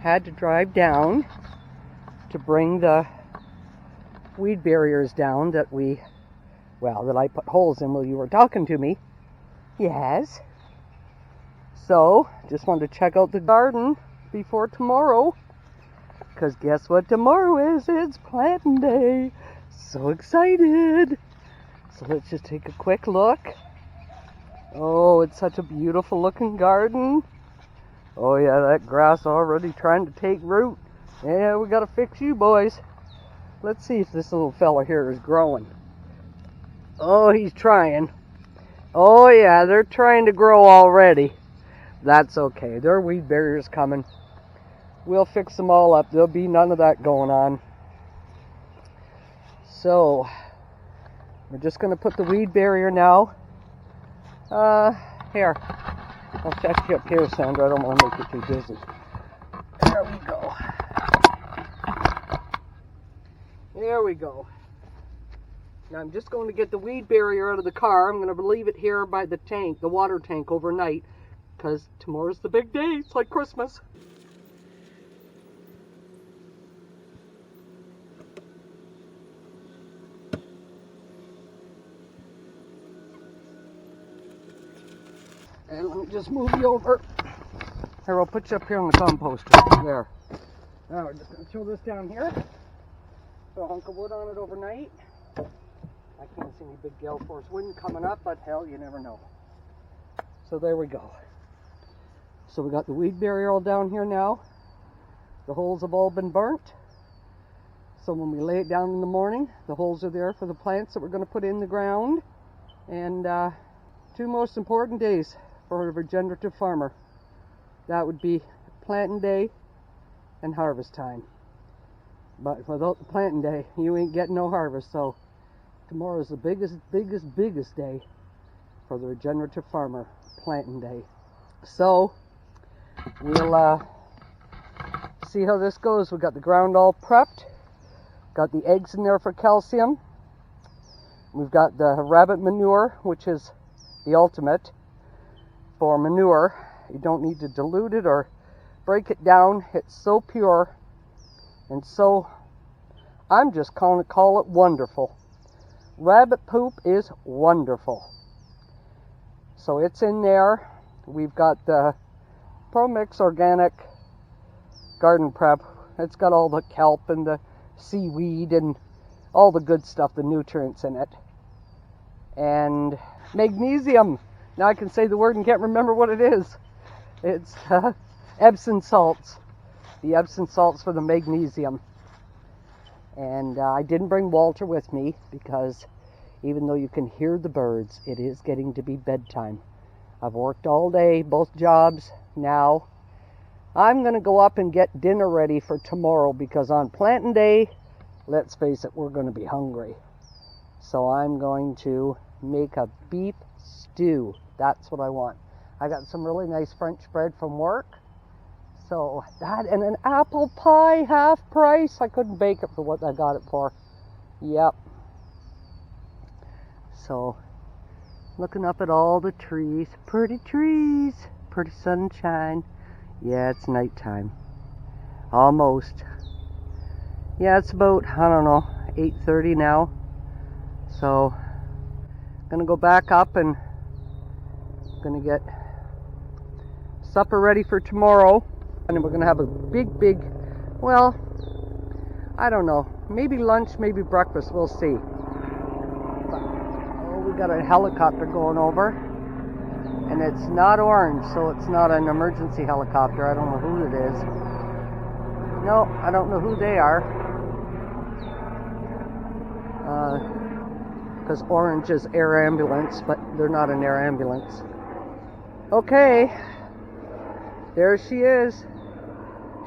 had to drive down to bring the weed barriers down that I put holes in while you were talking to me. Yes. So, just wanted to check out the garden before tomorrow. Because guess what tomorrow is? It's planting day. So excited. So let's just take a quick look. Oh, it's such a beautiful looking garden. Oh yeah, that grass already trying to take root. Yeah, we gotta fix you boys. Let's see if this little fella here is growing. Oh, he's trying. Oh yeah, they're trying to grow already. That's okay. There are weed barriers coming. We'll fix them all up. There'll be none of that going on. So, we're just going to put the weed barrier now. Here. I'll check you up here, Sandra. I don't want to make you too busy. There we go. There we go. Now I'm just going to get the weed barrier out of the car. I'm going to leave it here by the tank, the water tank, overnight. Because tomorrow's the big day. It's like Christmas. And let me just move you over. Here, I'll put you up here on the composter. There. Now we're just going to throw this down here. Throw a hunk of wood on it overnight. I can't see any big gale force wind coming up, but hell, you never know. So there we go. So we got the weed barrier all down here now. The holes have all been burnt. So when we lay it down in the morning, the holes are there for the plants that we're going to put in the ground. And two most important days for a regenerative farmer. That would be planting day and harvest time. But without the planting day, you ain't getting no harvest. So tomorrow is the biggest day for the regenerative farmer, planting day. So we'll see how this goes. We've got the ground all prepped. Got the eggs in there for calcium. We've got the rabbit manure, which is the ultimate for manure. You don't need to dilute it or break it down. It's so pure and so, I'm just going to call it wonderful. Rabbit poop is wonderful. So it's in there. We've got the ProMix Organic Garden Prep. It's got all the kelp and the seaweed and all the good stuff, the nutrients in it. And magnesium. Now I can say the word and can't remember what it is. It's Epsom salts. The Epsom salts for the magnesium. And I didn't bring Walter with me because even though you can hear the birds, it is getting to be bedtime. I've worked all day, both jobs. Now I'm going to go up and get dinner ready for tomorrow because on planting day, let's face it, we're going to be hungry. So I'm going to make a beef stew. That's what I want. I got some really nice French bread from work. So that and an apple pie, half price. I couldn't bake it for what I got it for. Yep. So looking up at all the trees. Pretty trees. Pretty sunshine. Yeah, it's nighttime. Almost. Yeah, it's about, I don't know, 8:30 now. So gonna go back up and gonna get supper ready for tomorrow. And we're gonna have a big, well, I don't know, maybe lunch, maybe breakfast, we'll see. But, oh, we got a helicopter going over. And it's not orange, so it's not an emergency helicopter. I don't know who it is. No, I don't know who they are. Because orange is air ambulance, but they're not an air ambulance. Okay, there she is.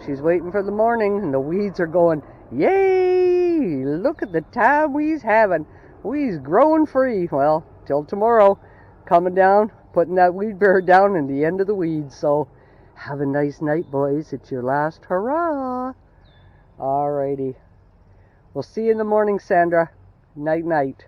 She's waiting for the morning, and the weeds are going, yay! Look at the time we's having. We's growing free. Well, till tomorrow, coming down, putting that weed barrier down in the end of the weeds. So, have a nice night, boys. It's your last hurrah. Alrighty. We'll see you in the morning, Sandra. Night, night.